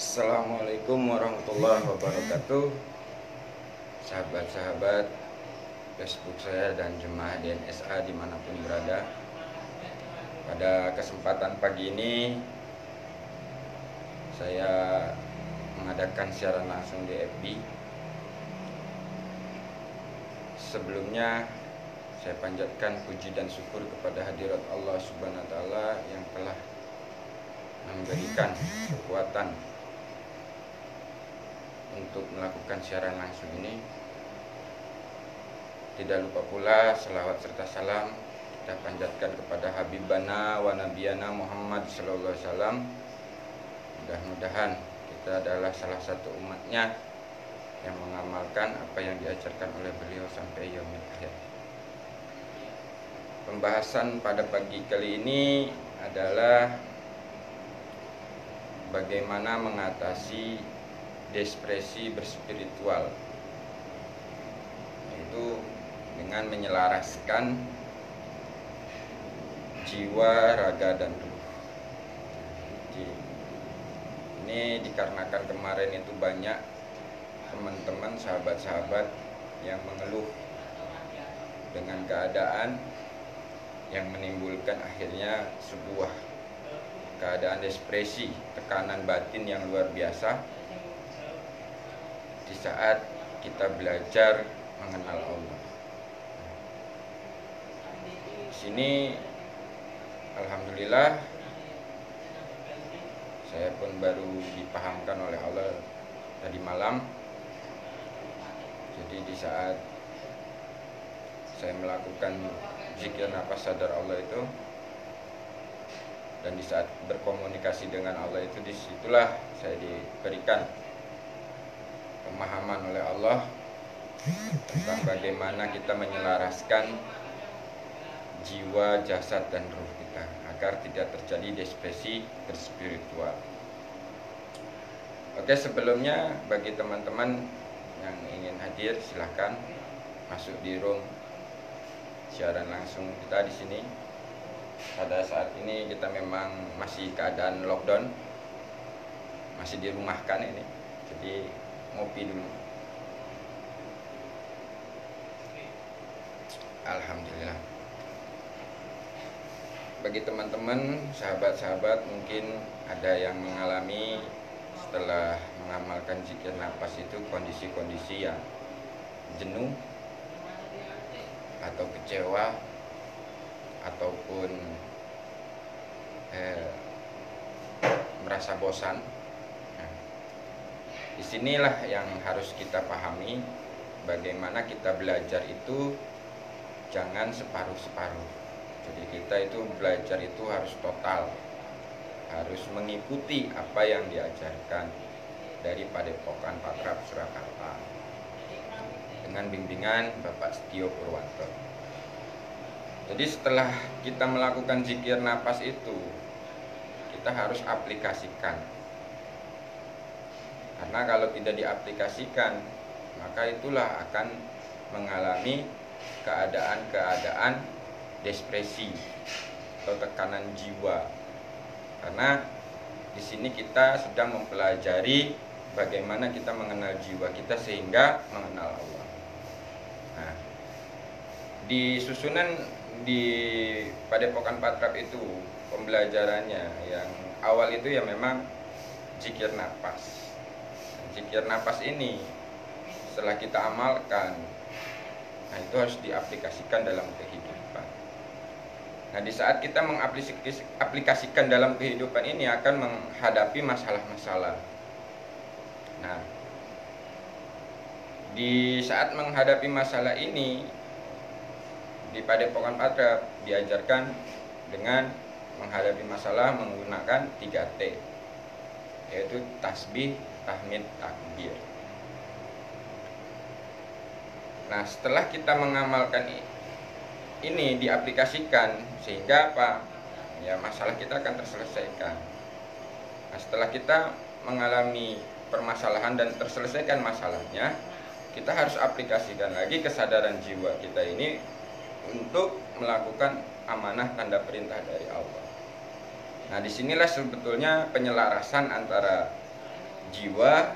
Assalamualaikum warahmatullahi wabarakatuh. Sahabat-sahabat Facebook saya dan jemaah DNSA dimanapun berada. Pada kesempatan pagi ini saya mengadakan siaran langsung di FB. Sebelumnya saya panjatkan puji dan syukur kepada hadirat Allah Subhanahu wa taala yang telah memberikan kekuatan untuk melakukan siaran langsung ini. Tidak lupa pula selawat serta salam kita panjatkan kepada Habibana wa Nabiyana Muhammad sallallahu alaihi wasallam. Mudah-mudahan kita adalah salah satu umatnya yang mengamalkan apa yang diajarkan oleh beliau sampai yaumil akhir. Pembahasan pada pagi kali ini adalah bagaimana mengatasi depresi berspiritual, yaitu dengan menyelaraskan jiwa, raga, dan ruh. Ini dikarenakan kemarin itu banyak teman-teman, sahabat-sahabat yang mengeluh dengan keadaan yang menimbulkan akhirnya sebuah keadaan depresi, tekanan batin yang luar biasa di saat kita belajar mengenal Allah. Di sini alhamdulillah saya pun baru dipahamkan oleh Allah tadi malam. Jadi di saat saya melakukan zikir nafas sadar Allah itu, dan di saat berkomunikasi dengan Allah itu, disitulah saya diberikan pemahaman oleh Allah tentang bagaimana kita menyelaraskan jiwa, jasad, dan ruh kita agar tidak terjadi depresi berspiritual. Oke, sebelumnya bagi teman-teman yang ingin hadir silahkan masuk di room siaran langsung kita di sini. Pada saat ini kita memang masih keadaan lockdown, masih dirumahkan ini, jadi ngopi dulu. Alhamdulillah. Bagi teman-teman, sahabat-sahabat, mungkin ada yang mengalami setelah mengamalkan zikir nafas itu kondisi-kondisi yang jenuh atau kecewa ataupun merasa bosan. Nah, disinilah yang harus kita pahami, bagaimana kita belajar itu jangan separuh-separuh. Jadi kita itu belajar itu harus total, harus mengikuti apa yang diajarkan dari Padepokan Patrap Surakarta dengan bimbingan Bapak Setio Purwanto. Jadi setelah kita melakukan zikir nafas itu, kita harus aplikasikan. Karena kalau tidak diaplikasikan, maka itulah akan mengalami keadaan-keadaan depresi atau tekanan jiwa. Karena di sini kita sedang mempelajari bagaimana kita mengenal jiwa kita sehingga mengenal Allah. Nah, di susunan di Padepokan Patrap itu pembelajarannya yang awal itu ya memang zikir nafas. Zikir nafas ini setelah kita amalkan, nah itu harus diaplikasikan dalam kehidupan. Nah, di saat kita mengaplikasikan dalam kehidupan ini akan menghadapi masalah-masalah. Nah, di saat menghadapi masalah ini di Padepokan Patrap diajarkan dengan menghadapi masalah menggunakan 3T, yaitu tasbih, tahmid, takbir. Nah, setelah kita mengamalkan ini diaplikasikan, sehingga apa? Ya, masalah kita akan terselesaikan. Nah, setelah kita mengalami permasalahan dan terselesaikan masalahnya, kita harus aplikasikan lagi kesadaran jiwa kita ini untuk melakukan amanah tanda perintah dari Allah. Nah, disinilah sebetulnya penyelarasan antara jiwa,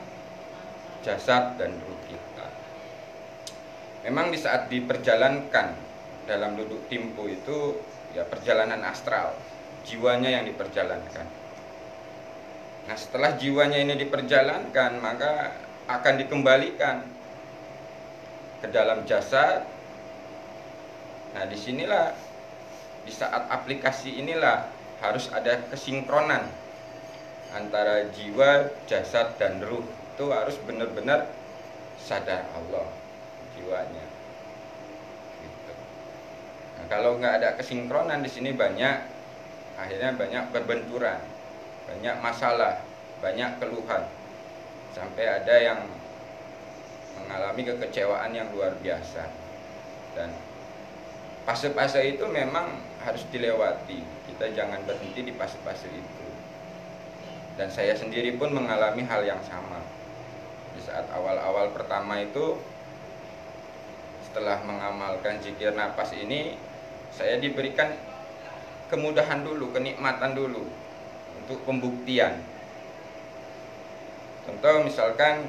jasad, dan ruh kita. Memang di saat diperjalankan dalam duduk timpu itu ya perjalanan astral, jiwanya yang diperjalankan. Nah, setelah jiwanya ini diperjalankan, maka akan dikembalikan ke dalam jasad. Nah, disinilah, di saat aplikasi inilah harus ada kesinkronan antara jiwa, jasad, dan ruh. Itu harus benar-benar sadar Allah jiwanya. Gitu. Nah, kalau nggak ada kesinkronan di sini akhirnya banyak berbenturan, banyak masalah, banyak keluhan, sampai ada yang mengalami kekecewaan yang luar biasa. Dan fase-fase itu memang harus dilewati. Kita jangan berhenti di fase-fase itu. Dan saya sendiri pun mengalami hal yang sama. Di saat awal-awal pertama itu, setelah mengamalkan zikir napas ini, saya diberikan kemudahan dulu, kenikmatan dulu untuk pembuktian. Contoh misalkan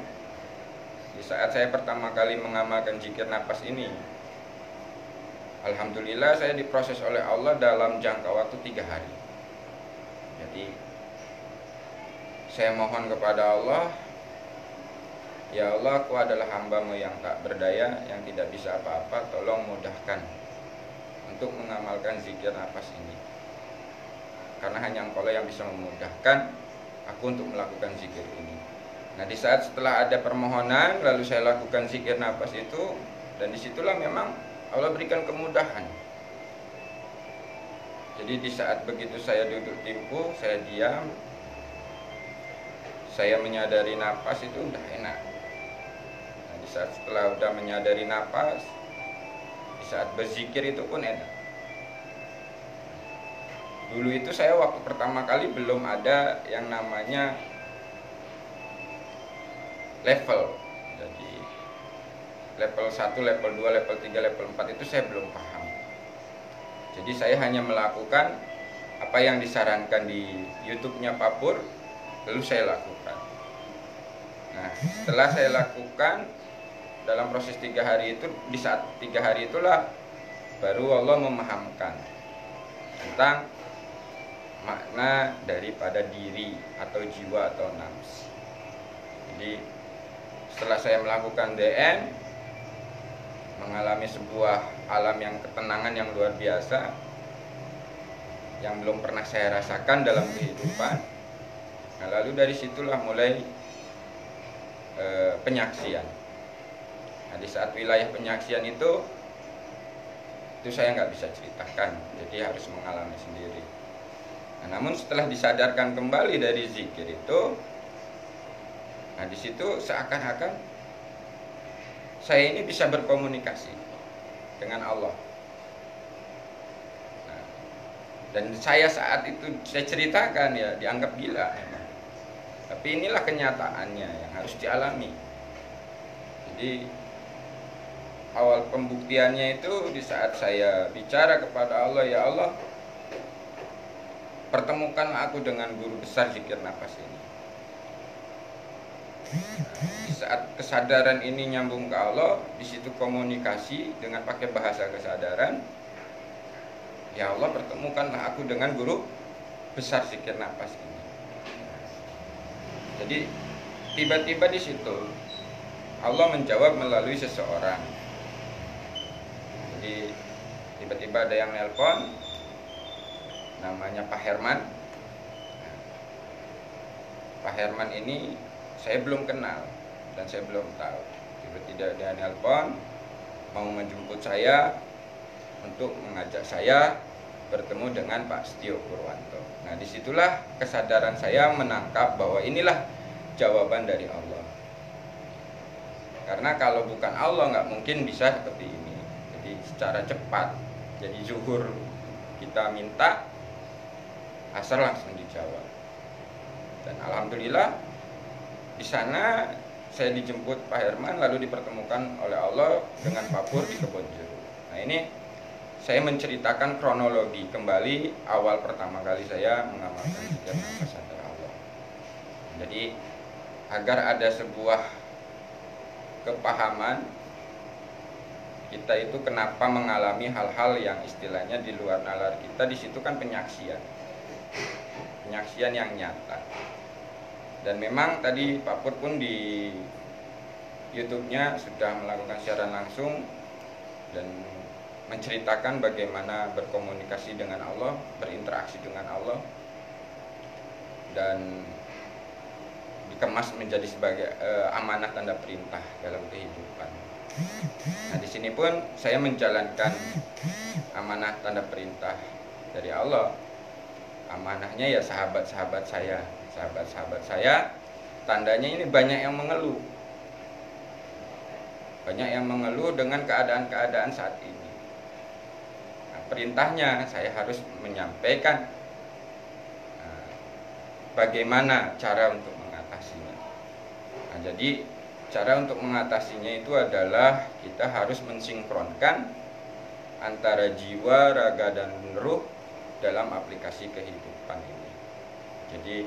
di saat saya pertama kali mengamalkan zikir napas ini, alhamdulillah saya diproses oleh Allah dalam jangka waktu 3 hari. Jadi saya mohon kepada Allah, ya Allah, aku adalah hamba-Mu yang tak berdaya, yang tidak bisa apa-apa, tolong mudahkan untuk mengamalkan zikir nafas ini. Karena hanya Engkau yang bisa memudahkan aku untuk melakukan zikir ini. Nah, di saat setelah ada permohonan, lalu saya lakukan zikir nafas itu, dan disitulah memang Allah berikan kemudahan. Jadi di saat begitu saya duduk timpu, saya diam, saya menyadari napas itu udah enak. Nah, di saat setelah udah menyadari napas, di saat berzikir itu pun enak. Dulu itu saya waktu pertama kali belum ada yang namanya level. Jadi level 1, level 2, level 3, level 4 itu saya belum paham. Jadi saya hanya melakukan apa yang disarankan di YouTube-nya Pak Pur, lalu saya lakukan. Nah, setelah saya lakukan dalam proses 3 hari itu, di saat 3 hari itulah baru Allah memahamkan tentang makna daripada diri atau jiwa atau nafs. Jadi setelah saya melakukan DM, mengalami sebuah alam yang ketenangan yang luar biasa yang belum pernah saya rasakan dalam kehidupan. Nah, lalu dari situlah mulai penyaksian. Nah, di saat wilayah penyaksian itu saya nggak bisa ceritakan, jadi harus mengalami sendiri. Nah, namun setelah disadarkan kembali dari zikir itu, nah di situ seakan-akan saya ini bisa berkomunikasi dengan Allah. Nah, dan saya saat itu saya ceritakan ya dianggap gila memang. Tapi inilah kenyataannya yang harus dialami. Jadi awal pembuktiannya itu di saat saya bicara kepada Allah, ya Allah, pertemukanlah aku dengan guru besar zikir nafas ini. Di saat kesadaran ini nyambung ke Allah, di situ komunikasi dengan pakai bahasa kesadaran. Ya Allah, pertemukanlah aku dengan guru besar zikir nafas ini. Jadi tiba-tiba di situ Allah menjawab melalui seseorang. Jadi tiba-tiba ada yang nelpon, namanya Pak Herman. Pak Herman ini saya belum kenal dan saya belum tahu. Tiba-tiba dia nelpon mau menjemput saya untuk mengajak saya bertemu dengan Pak Setio Purwanto. Nah, disitulah kesadaran saya menangkap bahwa inilah jawaban dari Allah. Karena kalau bukan Allah nggak mungkin bisa seperti ini. Jadi secara cepat. Jadi zuhur kita minta, asar langsung dijawab. Dan alhamdulillah di sana saya dijemput Pak Herman, lalu dipertemukan oleh Allah dengan Pak Pur di Kebonjeruk. Nah, ini saya menceritakan kronologi kembali awal pertama kali saya mengamalkan zikir nafas sadar Allah. Jadi agar ada sebuah kepahaman kita itu kenapa mengalami hal-hal yang istilahnya di luar nalar kita. Di situ kan penyaksian yang nyata. Dan memang tadi Pak Pur pun di YouTube-nya sudah melakukan siaran langsung dan menceritakan bagaimana berkomunikasi dengan Allah, berinteraksi dengan Allah, dan dikemas menjadi sebagai amanah tanda perintah dalam kehidupan. Nah, di sini pun saya menjalankan amanah tanda perintah dari Allah. Amanahnya ya sahabat-sahabat saya. Tandanya ini banyak yang mengeluh. Banyak yang mengeluh dengan keadaan-keadaan saat ini. Nah, perintahnya saya harus menyampaikan bagaimana cara untuk mengatasinya. Nah, jadi cara untuk mengatasinya itu adalah kita harus mensinkronkan antara jiwa, raga, dan ruh dalam aplikasi kehidupan ini. Jadi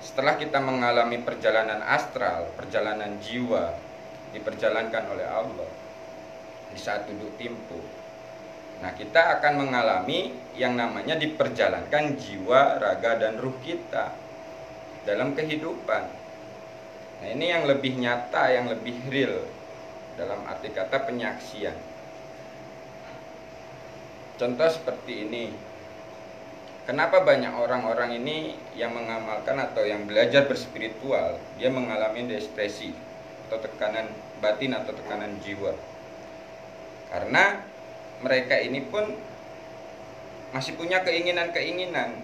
setelah kita mengalami perjalanan astral, perjalanan jiwa diperjalankan oleh Allah di saat duduk timpu, nah kita akan mengalami yang namanya diperjalankan jiwa, raga, dan ruh kita dalam kehidupan. Nah, ini yang lebih nyata, yang lebih real dalam arti kata penyaksian. Contoh seperti ini. Kenapa banyak orang-orang ini yang mengamalkan atau yang belajar berspiritual, dia mengalami depresi atau tekanan batin atau tekanan jiwa? Karena mereka ini pun masih punya keinginan-keinginan.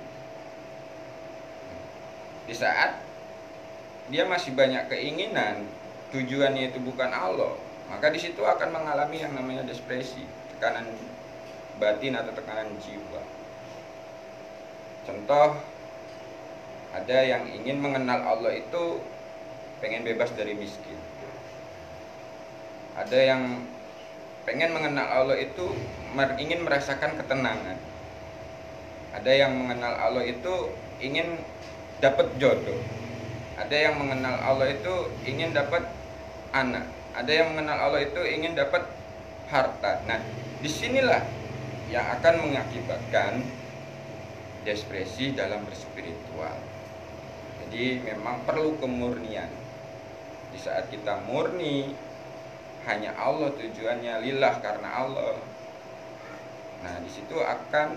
Di saat dia masih banyak keinginan, tujuannya itu bukan Allah, maka di situ akan mengalami yang namanya depresi, tekanan batin atau tekanan jiwa. Contoh, ada yang ingin mengenal Allah itu pengen bebas dari miskin. Ada yang pengen mengenal Allah itu ingin merasakan ketenangan. Ada yang mengenal Allah itu ingin dapat jodoh. Ada yang mengenal Allah itu ingin dapat anak. Ada yang mengenal Allah itu ingin dapat harta. Nah, disinilah yang akan mengakibatkan depresi dalam berspiritual. Jadi memang perlu kemurnian. Di saat kita murni, hanya Allah tujuannya, lillah karena Allah. Nah, di situ akan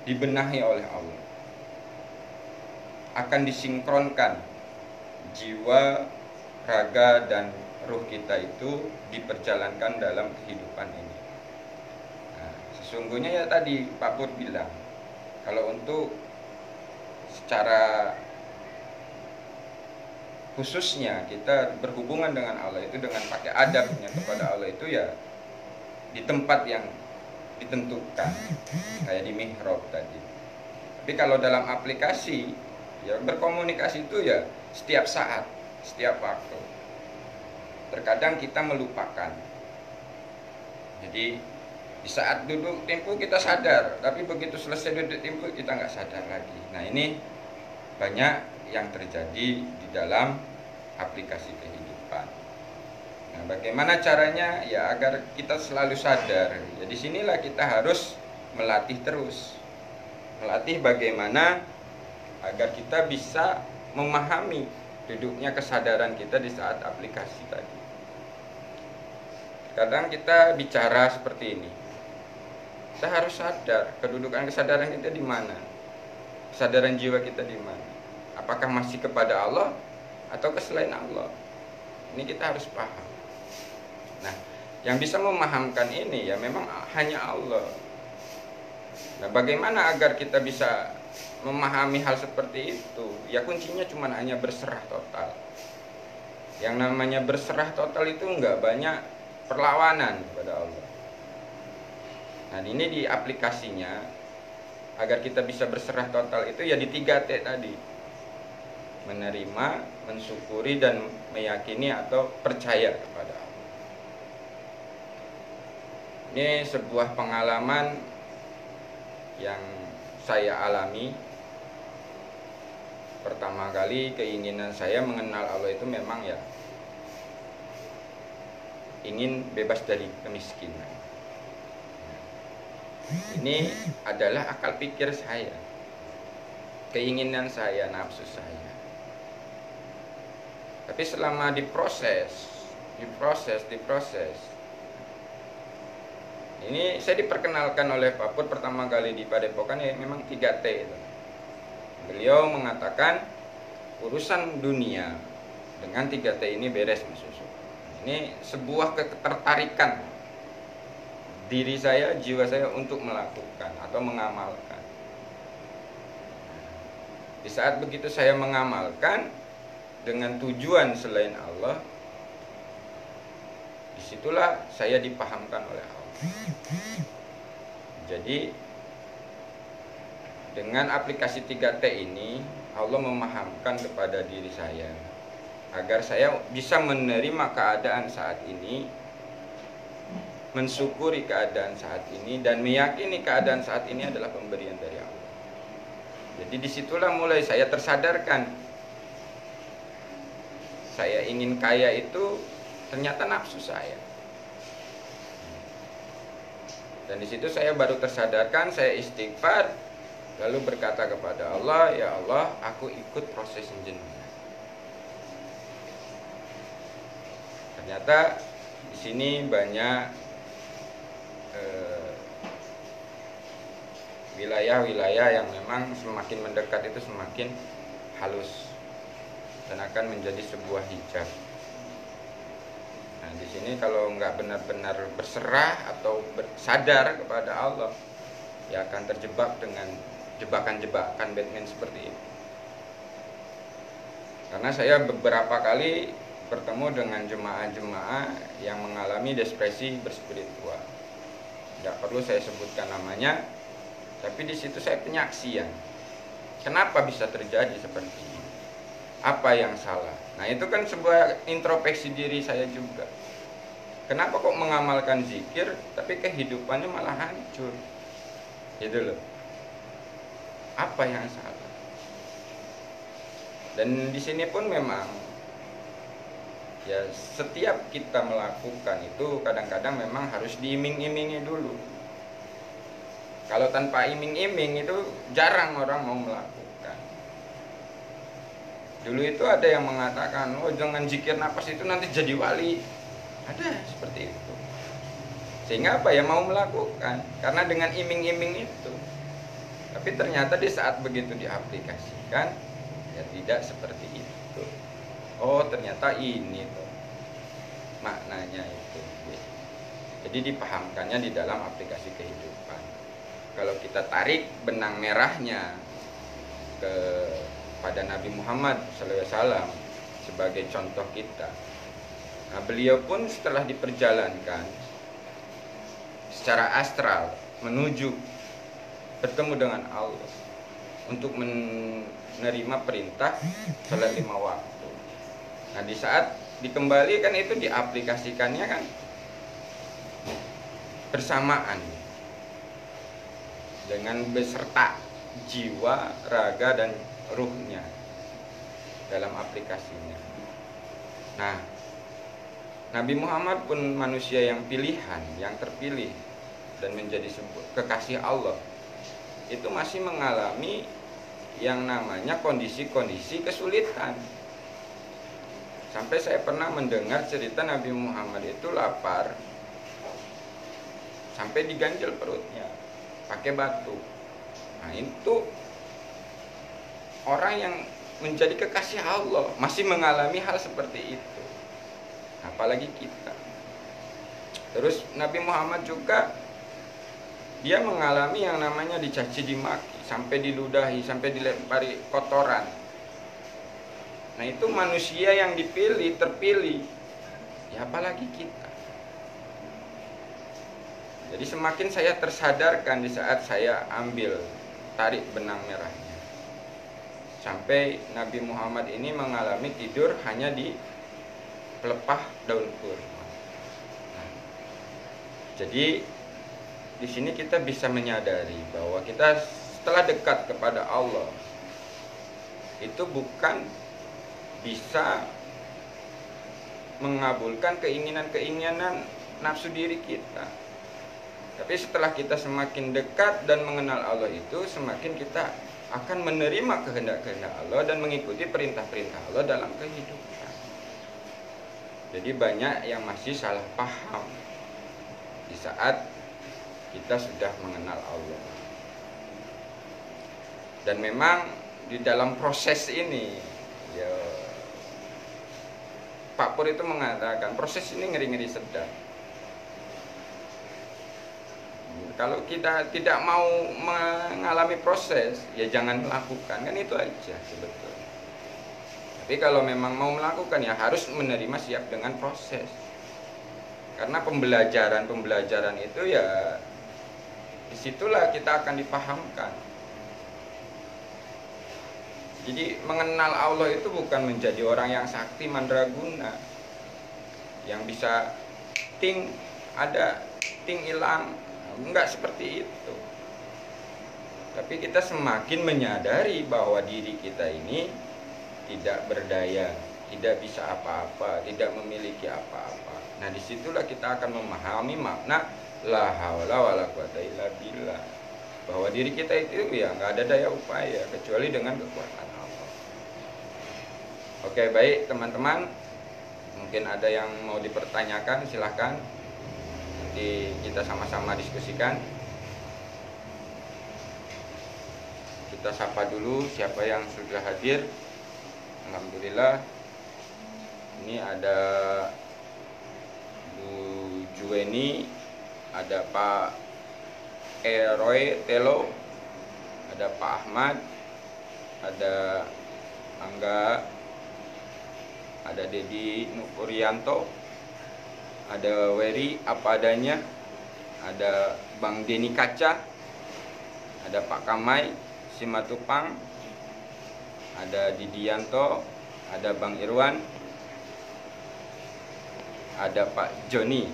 dibenahi oleh Allah. Akan disinkronkan jiwa, raga, dan ruh kita itu diperjalankan dalam kehidupan ini. Nah, sesungguhnya ya tadi Pak Pur bilang, kalau untuk secara khususnya kita berhubungan dengan Allah itu dengan pakai adabnya kepada Allah itu ya di tempat yang ditentukan, kayak di mihrab tadi. Tapi kalau dalam aplikasi, ya berkomunikasi itu ya setiap saat, setiap waktu. Terkadang kita melupakan. Jadi di saat duduk tempo kita sadar, tapi begitu selesai duduk tempo kita nggak sadar lagi. Nah, ini banyak yang terjadi di dalam aplikasi kehidupan. Nah, bagaimana caranya? Ya agar kita selalu sadar. Ya disinilah kita harus melatih terus. Melatih bagaimana agar kita bisa memahami duduknya kesadaran kita di saat aplikasi tadi. Kadang kita bicara seperti ini, kita harus sadar kedudukan kesadaran kita di mana, kesadaran jiwa kita di mana. Apakah masih kepada Allah atau ke selain Allah? Ini kita harus paham. Nah, yang bisa memahamkan ini ya memang hanya Allah. Nah, bagaimana agar kita bisa memahami hal seperti itu? Ya kuncinya cuma hanya berserah total. Yang namanya berserah total itu enggak banyak perlawanan kepada Allah. Nah, ini di aplikasinya agar kita bisa berserah total itu ya di 3T tadi. Menerima, mensyukuri, dan meyakini atau percaya kepada Allah. Ini sebuah pengalaman yang saya alami pertama kali keinginan saya mengenal Allah itu memang ya ingin bebas dari kemiskinan. Ini adalah akal pikir saya, keinginan saya, nafsu saya. Tapi selama diproses, ini saya diperkenalkan oleh Pak Pur pertama kali di Padepokan ya memang 3T itu. Beliau mengatakan urusan dunia dengan 3T ini beres Mas Susu. Ini sebuah ketertarikan diri saya, jiwa saya untuk melakukan atau mengamalkan. Di saat begitu saya mengamalkan dengan tujuan selain Allah, disitulah saya dipahamkan oleh Allah. Jadi dengan aplikasi 3T ini Allah memahamkan kepada diri saya agar saya bisa menerima keadaan saat ini, mensyukuri keadaan saat ini, dan meyakini keadaan saat ini adalah pemberian dari Allah. Jadi disitulah mulai saya tersadarkan, saya ingin kaya itu ternyata nafsu saya. Dan disitu saya baru tersadarkan, saya istighfar, lalu berkata kepada Allah, ya Allah, aku ikut proses jenengan. Ternyata di sini banyak wilayah-wilayah yang memang semakin mendekat itu semakin halus dan akan menjadi sebuah hijab. Nah, di sini kalau nggak benar-benar berserah atau sadar kepada Allah, ya akan terjebak dengan jebakan-jebakan Batman seperti itu. Karena saya beberapa kali bertemu dengan jemaah-jemaah yang mengalami depresi berspiritual. Tidak perlu saya sebutkan namanya, tapi di situ saya penyaksian. Kenapa bisa terjadi seperti ini? Apa yang salah? Nah, itu kan sebuah introspeksi diri saya juga. Kenapa kok mengamalkan zikir tapi kehidupannya malah hancur? Gitu loh. Apa yang salah? Dan di sini pun memang ya setiap kita melakukan itu kadang-kadang memang harus diiming-imingi dulu. Kalau tanpa iming-iming itu jarang orang mau melakukan. Dulu itu ada yang mengatakan, oh jangan zikir nafas itu nanti jadi wali. Ada seperti itu. Sehingga apa ya mau melakukan karena dengan iming-iming itu. Tapi ternyata di saat begitu diaplikasikan ya tidak seperti itu. Oh ternyata ini tuh maknanya itu. Jadi dipahamkannya di dalam aplikasi kehidupan. Kalau kita tarik benang merahnya pada Nabi Muhammad SAW sebagai contoh kita. Nah, beliau pun setelah diperjalankan secara astral menuju bertemu dengan Allah untuk menerima perintah salat 5 waktu. Nah, di saat dikembalikan itu diaplikasikannya kan bersamaan dengan beserta jiwa, raga, dan ruhnya dalam aplikasinya. Nah, Nabi Muhammad pun manusia yang pilihan, yang terpilih dan menjadi kekasih Allah, itu masih mengalami yang namanya kondisi-kondisi kesulitan. Sampai saya pernah mendengar cerita Nabi Muhammad itu lapar sampai diganjel perutnya pakai batu. Nah, itu orang yang menjadi kekasih Allah masih mengalami hal seperti itu, apalagi kita. Terus Nabi Muhammad juga dia mengalami yang namanya dicaci dimaki, sampai diludahi, sampai dilempari kotoran. Nah, itu manusia yang dipilih, terpilih. Ya apalagi kita. Jadi semakin saya tersadarkan di saat saya ambil tarik benang merahnya. Sampai Nabi Muhammad ini mengalami tidur hanya di pelepah daun kurma. Nah, jadi di sini kita bisa menyadari bahwa kita setelah dekat kepada Allah, itu bukan bisa mengabulkan keinginan-keinginan nafsu diri kita. Tapi setelah kita semakin dekat dan mengenal Allah itu, semakin kita akan menerima kehendak-kehendak Allah dan mengikuti perintah-perintah Allah dalam kehidupan. Jadi banyak yang masih salah paham di saat kita sudah mengenal Allah. Dan memang di dalam proses ini, ya, Pak Pur itu mengatakan proses ini ngeri-ngeri sedang. Kalau kita tidak mau mengalami proses, ya jangan melakukan, kan itu aja sebetulnya. Tapi kalau memang mau melakukan, ya harus menerima siap dengan proses. Karena pembelajaran itu ya disitulah kita akan dipahamkan. Jadi mengenal Allah itu bukan menjadi orang yang sakti mandraguna, yang bisa ting ada, ting hilang. Enggak seperti itu. Tapi kita semakin menyadari bahwa diri kita ini tidak berdaya, tidak bisa apa-apa, tidak memiliki apa-apa. Nah, disitulah kita akan memahami makna la haula wala quwata illa billah, bahwa diri kita itu ya nggak ada daya upaya kecuali dengan kekuatan Allah. Oke, baik teman-teman, mungkin ada yang mau dipertanyakan, silahkan. Nanti kita sama-sama diskusikan. Kita sapa dulu siapa yang sudah hadir. Alhamdulillah. Ini ada Bu Juweni, ada Pak Eroy Telo, ada Pak Ahmad, ada Angga, ada Dedi Nupurianto, ada Weri apa adanya, ada Bang Deni Kaca, ada Pak Kamai Simatupang, ada Didianto, ada Bang Irwan, ada Pak Joni.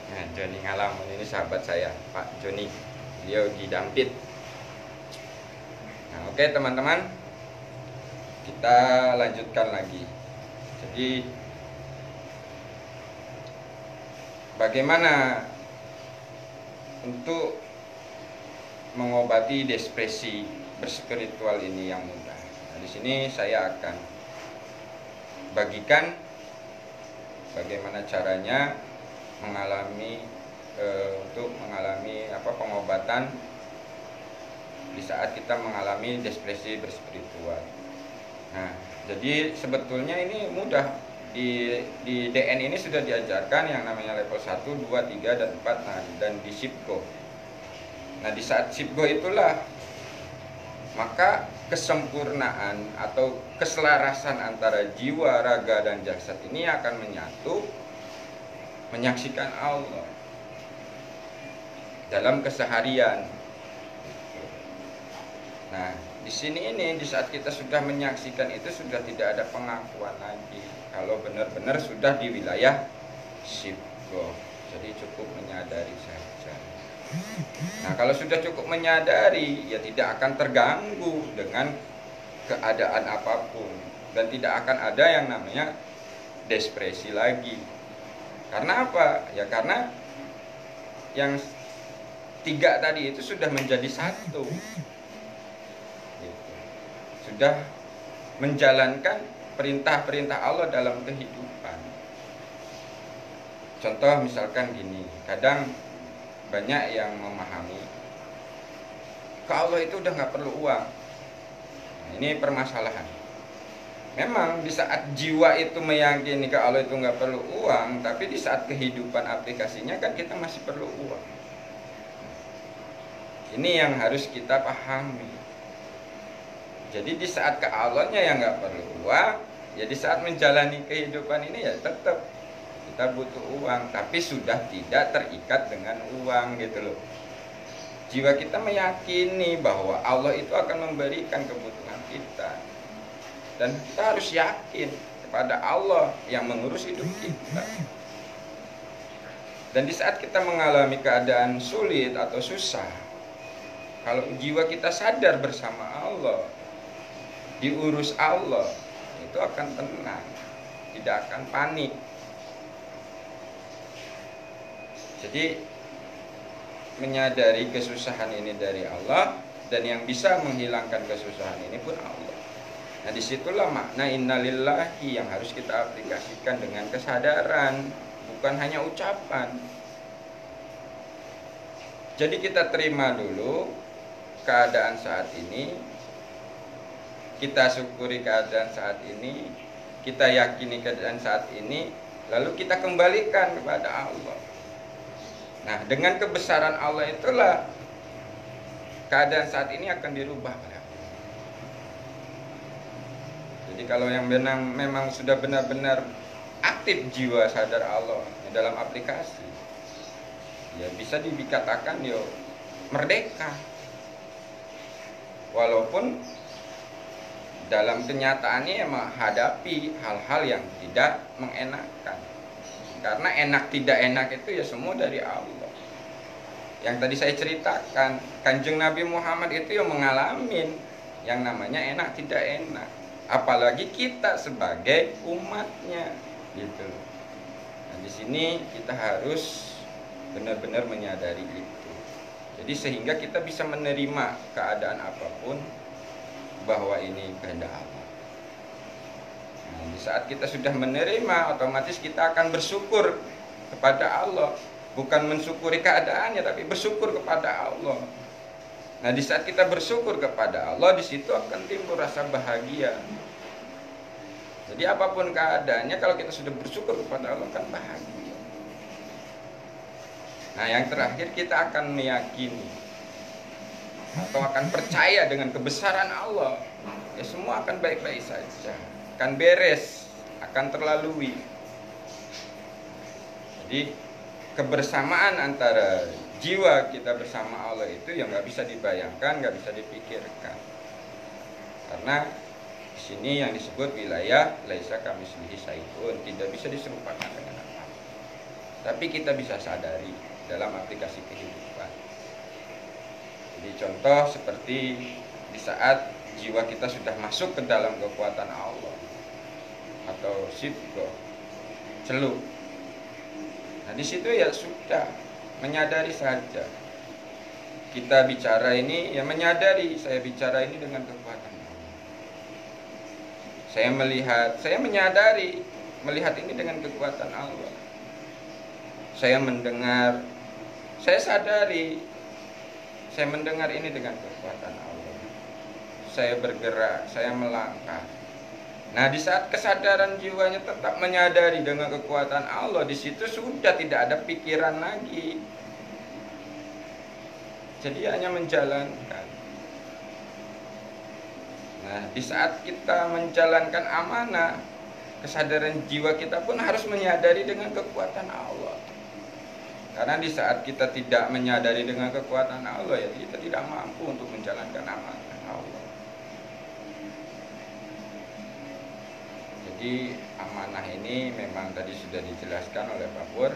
Nah, Joni Ngalamun ini sahabat saya, Pak Joni. Beliau di Dampit. Nah, oke teman-teman, kita lanjutkan lagi. Jadi bagaimana untuk mengobati depresi berspiritual ini yang mudah? Nah, di sini saya akan bagikan bagaimana caranya untuk mengalami pengobatan di saat kita mengalami depresi berspiritual. Nah, jadi sebetulnya ini mudah. Di DN ini sudah diajarkan yang namanya level 1, 2, 3, dan 4, nah, dan di SIPGO. Nah, di saat SIPGO itulah maka kesempurnaan atau keselarasan antara jiwa, raga, dan jasad ini akan menyatu, menyaksikan Allah dalam keseharian. Nah, di sini di saat kita sudah menyaksikan itu sudah tidak ada pengakuan lagi. Kalau benar-benar sudah di wilayah SIPGO, jadi cukup menyadari saja. Nah, kalau sudah cukup menyadari, ya tidak akan terganggu dengan keadaan apapun dan tidak akan ada yang namanya depresi lagi. Karena apa? Ya karena yang 3 tadi itu sudah menjadi satu. Gitu. Sudah menjalankan perintah-perintah Allah dalam kehidupan. Contoh misalkan gini, kadang banyak yang memahami ke Allah itu udah nggak perlu uang. Nah, ini permasalahan. Memang di saat jiwa itu meyakini ke Allah itu nggak perlu uang, tapi di saat kehidupan aplikasinya kan kita masih perlu uang. Ini yang harus kita pahami. Jadi di saat ke Allahnya yang nggak perlu uang, ya di saat menjalani kehidupan ini ya tetap kita butuh uang, tapi sudah tidak terikat dengan uang gitu loh. Jiwa kita meyakini bahwa Allah itu akan memberikan kebutuhan kita, dan kita harus yakin kepada Allah yang mengurus hidup kita. Dan di saat kita mengalami keadaan sulit atau susah, kalau jiwa kita sadar bersama Allah, diurus Allah, itu akan tenang, tidak akan panik. Jadi menyadari kesusahan ini dari Allah, dan yang bisa menghilangkan kesusahan ini pun Allah. Nah, disitulah makna innalillahi yang harus kita aplikasikan dengan kesadaran, bukan hanya ucapan. Jadi kita terima dulu keadaan saat ini, kita syukuri keadaan saat ini, kita yakini keadaan saat ini, lalu kita kembalikan kepada Allah. Nah, dengan kebesaran Allah itulah keadaan saat ini akan dirubah. Jadi kalau yang memang sudah benar-benar aktif jiwa sadar Allah dalam aplikasi, ya bisa dikatakan yo merdeka. Walaupun dalam kenyataannya menghadapi hal-hal yang tidak mengenakan. Karena enak tidak enak itu ya semua dari Allah. Yang tadi saya ceritakan, Kanjeng Nabi Muhammad itu yang mengalami yang namanya enak tidak enak. Apalagi kita sebagai umatnya, gitu. Nah, di sini kita harus benar-benar menyadari itu. Jadi sehingga kita bisa menerima keadaan apapun bahwa ini kehendak Allah. Nah, di saat kita sudah menerima, otomatis kita akan bersyukur kepada Allah. Bukan mensyukuri keadaannya, tapi bersyukur kepada Allah. Nah, di saat kita bersyukur kepada Allah, di situ akan timbul rasa bahagia. Jadi apapun keadaannya, kalau kita sudah bersyukur kepada Allah, kan bahagia. Nah, yang terakhir kita akan meyakini atau akan percaya dengan kebesaran Allah. Ya semua akan baik-baik saja, akan beres, akan terlalui. Jadi kebersamaan antara jiwa kita bersama Allah itu yang nggak bisa dibayangkan, nggak bisa dipikirkan. Karena di sini yang disebut wilayah laisa kamitslihi syai'un, tidak bisa diserupakan dengan apa. Tapi kita bisa sadari dalam aplikasi kehidupan. Jadi contoh seperti di saat jiwa kita sudah masuk ke dalam kekuatan Allah atau sidqo, celup. Nah, di situ ya sudah menyadari saja. Kita bicara ini ya menyadari saya bicara ini dengan kekuatan Allah. Saya melihat, saya menyadari melihat ini dengan kekuatan Allah. Saya mendengar, saya sadari saya mendengar ini dengan kekuatan Allah. Saya bergerak, saya melangkah. Nah, di saat kesadaran jiwanya tetap menyadari dengan kekuatan Allah, di situ sudah tidak ada pikiran lagi. Jadi hanya menjalankan. Nah, di saat kita menjalankan amanah, kesadaran jiwa kita pun harus menyadari dengan kekuatan Allah. Karena di saat kita tidak menyadari dengan kekuatan Allah, ya kita tidak mampu untuk menjalankan amanah Allah. Jadi amanah ini memang tadi sudah dijelaskan oleh Pak Pur.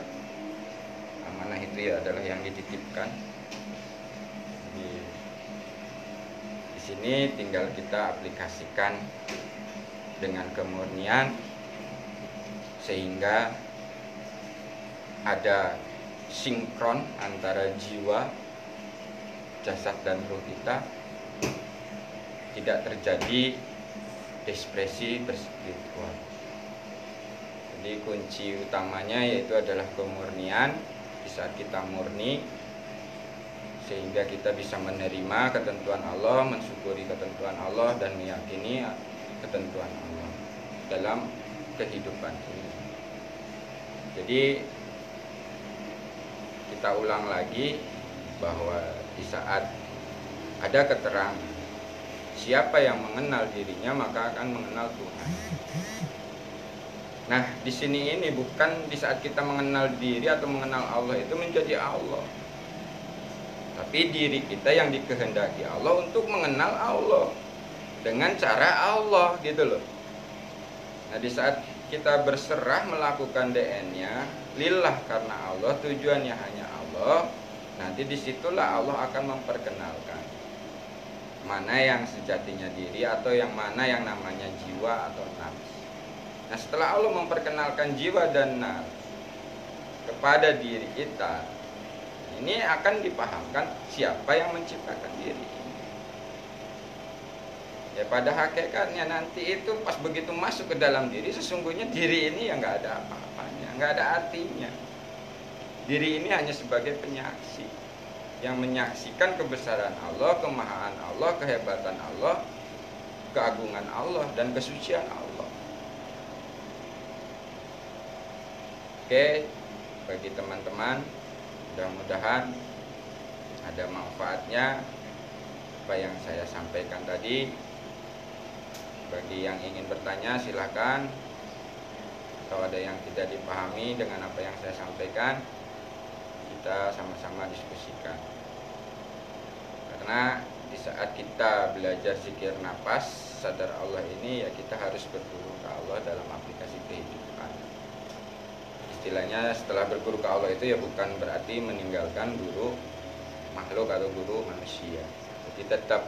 Amanah itu ya adalah yang dititipkan. Di sini tinggal kita aplikasikan dengan kemurnian sehingga ada sinkron antara jiwa, jasad dan ruh kita, tidak terjadi ekspresi berspiritual. Jadi kunci utamanya yaitu adalah kemurnian. Di saat kita murni, sehingga kita bisa menerima ketentuan Allah, mensyukuri ketentuan Allah, dan meyakini ketentuan Allah dalam kehidupan ini. Jadi kita ulang lagi bahwa di saat ada keterangan siapa yang mengenal dirinya maka akan mengenal Tuhan. Nah, di sini ini bukan di saat kita mengenal diri atau mengenal Allah itu menjadi Allah. Tapi diri kita yang dikehendaki Allah untuk mengenal Allah dengan cara Allah, gitu loh. Nah, di saat kita berserah melakukan DN-nya lillah karena Allah, tujuannya hanya Allah, nanti disitulah Allah akan memperkenalkan. mana yang sejatinya diri atau yang mana yang namanya jiwa atau nafs. Nah, setelah Allah memperkenalkan jiwa dan nafs kepada diri kita, ini akan dipahamkan siapa yang menciptakan diri ini. Ya, pada hakikatnya nanti itu pas begitu masuk ke dalam diri, sesungguhnya diri ini ya nggak ada apa-apanya, nggak ada artinya. Diri ini hanya sebagai penyaksi yang menyaksikan kebesaran Allah, kemahaan Allah, kehebatan Allah, keagungan Allah, dan kesucian Allah. Oke, bagi teman-teman, mudah-mudahan ada manfaatnya apa yang saya sampaikan tadi. Bagi yang ingin bertanya silahkan, atau ada yang tidak dipahami dengan apa yang saya sampaikan, kita sama-sama diskusikan. Karena di saat kita belajar zikir nafas, sadar Allah ini, ya kita harus berguru ke Allah dalam aplikasi kehidupan. Istilahnya setelah berguru ke Allah itu ya bukan berarti meninggalkan guru makhluk atau guru manusia. Jadi tetap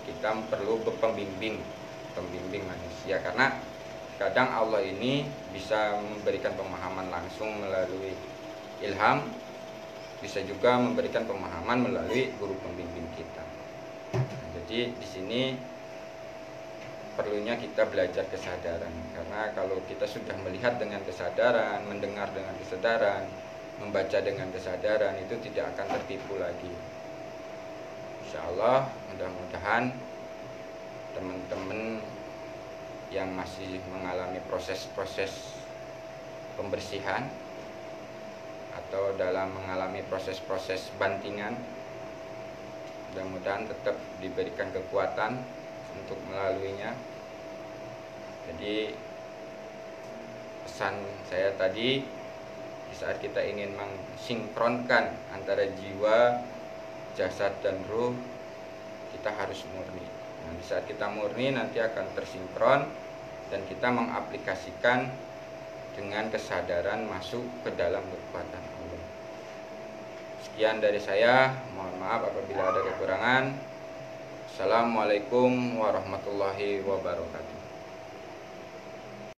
kita perlu pembimbing manusia, karena kadang Allah ini bisa memberikan pemahaman langsung melalui ilham, bisa juga memberikan pemahaman melalui guru pembimbing kita. Nah, jadi di sini perlunya kita belajar kesadaran, karena kalau kita sudah melihat dengan kesadaran, mendengar dengan kesadaran, membaca dengan kesadaran, itu tidak akan tertipu lagi. Insya Allah, mudah-mudahan teman-teman yang masih mengalami proses-proses pembersihan atau dalam mengalami proses-proses bantingan, mudah-mudahan tetap diberikan kekuatan untuk melaluinya. Jadi pesan saya tadi, di saat kita ingin mensinkronkan antara jiwa, jasad dan ruh, kita harus murni. Nah, di saat kita murni nanti akan tersinkron dan kita mengaplikasikan dengan kesadaran masuk ke dalam kekuatan Allah. Sekian dari saya, mohon maaf apabila ada kekurangan. Assalamualaikum warahmatullahi wabarakatuh.